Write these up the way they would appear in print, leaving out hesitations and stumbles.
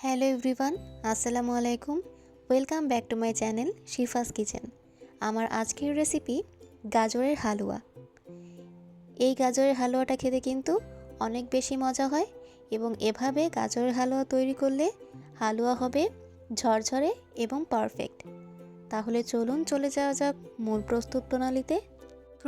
Hello everyone, আসসালামু আলাইকুম। Welcome back to my channel Shifa's Kitchen. আমার আজকের রেসিপি গাজরের হালুয়া। এই গাজরের হালুয়াটা খেতে কিন্তু অনেক বেশি মজা হয় এবং এভাবে গাজরের হালুয়া তৈরি করলে হালুয়া হবে ঝরঝরে এবং পারফেক্ট। তাহলে চলুন চলে যাওয়া যাক মূল প্রস্তুত প্রণালীতে।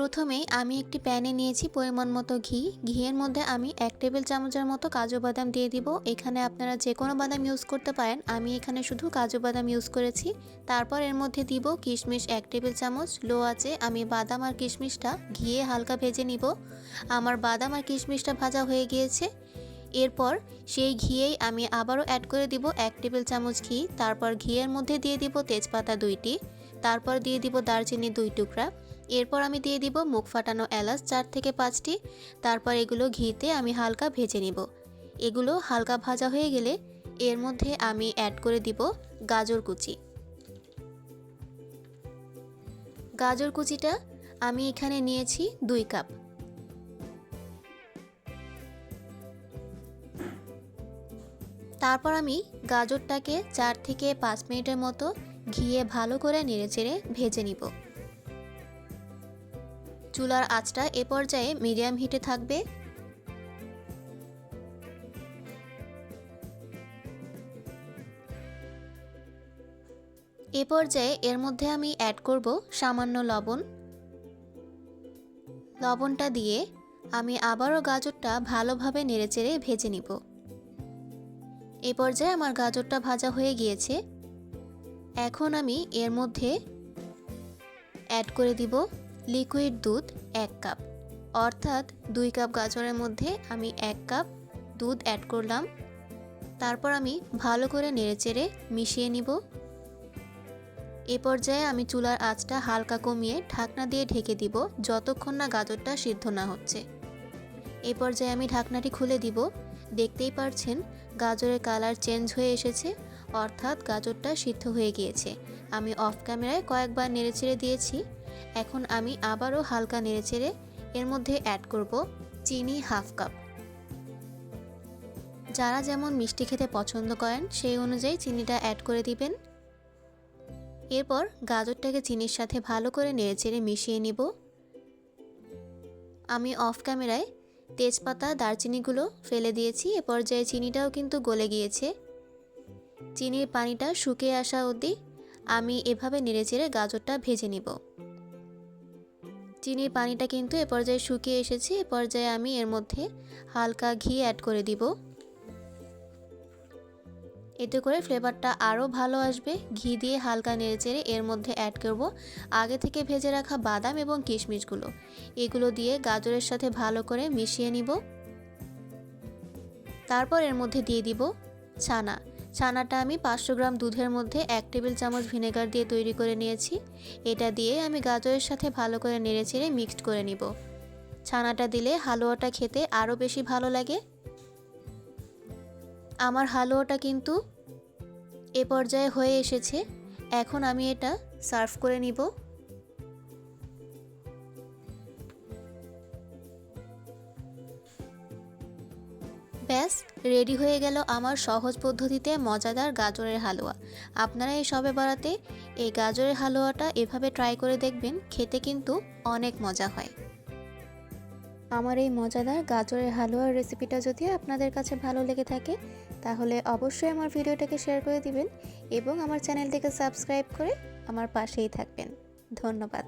প্রথমেই আমি একটি প্যানে নিয়েছি পরিমাণ মতো ঘি। ঘিয়ের মধ্যে আমি 1 টেবিল চামচের মতো কাজু বাদাম দিয়ে দিব। এখানে আপনারা যে কোনো বাদাম ইউজ করতে পারেন, আমি এখানে শুধু কাজু বাদাম ইউজ করেছি। তারপর এর মধ্যে দিব কিশমিশ 1 টেবিল চামচ। লো আঁচে আমি বাদাম আর কিশমিশটা ঘিয়ে হালকা ভেজে নিব। আমার বাদাম আর কিশমিশটা ভাজা হয়ে গিয়েছে। এরপর সেই ঘিয়েই আমি আবারও অ্যাড করে দিব 1 টেবিল চামচ ঘি। তারপর ঘিয়ের মধ্যে দিয়ে দিব তেজপাতা 2টি। তারপর দিয়ে দিব দারচিনি 2 টুকরা। এরপর আমি দিয়ে দিব মুখ ফাটানো এলাচ 4 থেকে 5টি। তারপর এগুলো ঘিতে আমি হালকা ভেজে নিব। এগুলো হালকা ভাজা হয়ে গেলে এর মধ্যে আমি অ্যাড করে দিব গাজর কুচি। গাজর কুচিটা আমি এখানে নিয়েছি 2 কাপ। তারপর আমি গাজরটাকে 4 থেকে 5 মিনিটের মতো ঘিয়ে ভালো করে নেড়েচেড়ে ভেজে নিব। চুলার আঁচটা এ পর্যায়ে মিডিয়াম হিটে থাকবে। এ পর্যায়ে এর মধ্যে আমি অ্যাড করব সামান্য লবণ। লবণটা দিয়ে আমি আবারও গাজরটা ভালোভাবে নেড়েচেড়ে ভেজে নিব। এ পর্যায়ে আমার গাজরটা ভাজা হয়ে গিয়েছে। এখন আমি এর মধ্যে অ্যাড করে দিব লিকুইড দুধ 1 কাপ, অর্থাৎ 2 কাপ গাজরের মধ্যে আমি 1 কাপ দুধ অ্যাড করলাম। তারপর আমি ভালো করে নেড়েচেড়ে মিশিয়ে নিব। এ পর্যায়ে আমি চুলার আঁচটা হালকা কমিয়ে ঢাকনা দিয়ে ঢেকে দিব যতক্ষণ না গাজরটা সিদ্ধ না হচ্ছে। এ পর্যায়ে আমি ঢাকনাটি খুলে দিব। দেখতেই পারছেন গাজরের কালার চেঞ্জ হয়ে এসেছে, অর্থাৎ গাজরটা সিদ্ধ হয়ে গিয়েছে। আমি অফ ক্যামেরায় কয়েকবার নেড়েচেড়ে দিয়েছি। এখন আমি আবারও হালকা নেড়েচেড়ে এর মধ্যে অ্যাড করব চিনি 1/2 কাপ। যারা যেমন মিষ্টি খেতে পছন্দ করেন সেই অনুযায়ী চিনিটা অ্যাড করে দিবেন। এরপর গাজরটাকে চিনির সাথে ভালো করে নেড়েচেড়ে মিশিয়ে নিব। আমি অফ ক্যামেরায় তেজপাতা দারচিনিগুলো ফেলে দিয়েছি। এ পর্যায়ে চিনিটাও কিন্তু গলে গিয়েছে। চিনির পানিটা শুকিয়ে আসা অবধি আমি এভাবে নেড়েচেড়ে গাজরটা ভেজে নিব। চিনির পানিটা কিন্তু এ পর্যায়ে শুকিয়ে এসেছে। এ পর্যায়ে আমি এর মধ্যে হালকা ঘি অ্যাড করে দিব। এতে করে ফ্লেভারটা আরও ভালো আসবে। ঘি দিয়ে হালকা নেড়েচেড়ে এর মধ্যে অ্যাড করব আগে থেকে ভেজে রাখা বাদাম এবং কিশমিশগুলো। এগুলো দিয়ে গাজরের সাথে ভালো করে মিশিয়ে নিব। তারপর এর মধ্যে দিয়ে দিব ছানা। ছানাটা আমি 500 গ্রাম দুধের মধ্যে 1 টেবিল চামচ ভিনেগার দিয়ে তৈরি করে নিয়েছি। এটা দিয়ে আমি গাজরের সাথে ভালো করে নেড়েচেড়ে মিক্সড করে নিব। ছানাটা দিলে হালুয়াটা খেতে আরও বেশি ভালো লাগে। আমার হালুয়াটা কিন্তু এ পর্যায়ে হয়ে এসেছে। এখন আমি এটা সার্ভ করে নিব। ব্যাস রেডি হয়ে গেল আমার সহজ পদ্ধতিতে মজাদার গাজরের হালুয়া। আপনারা এই শবে বরাতে এই গাজরের হালুয়াটা এভাবে ট্রাই করে দেখবেন, খেতে কিন্তু অনেক মজা হয়। আমার এই মজাদার গাজরের হালুয়ার রেসিপিটা যদি আপনাদের কাছে ভালো লেগে থাকে তাহলে অবশ্যই আমার ভিডিওটাকে শেয়ার করে দিবেন এবং আমার চ্যানেলটিকে সাবস্ক্রাইব করে আমার পাশেই থাকবেন। ধন্যবাদ।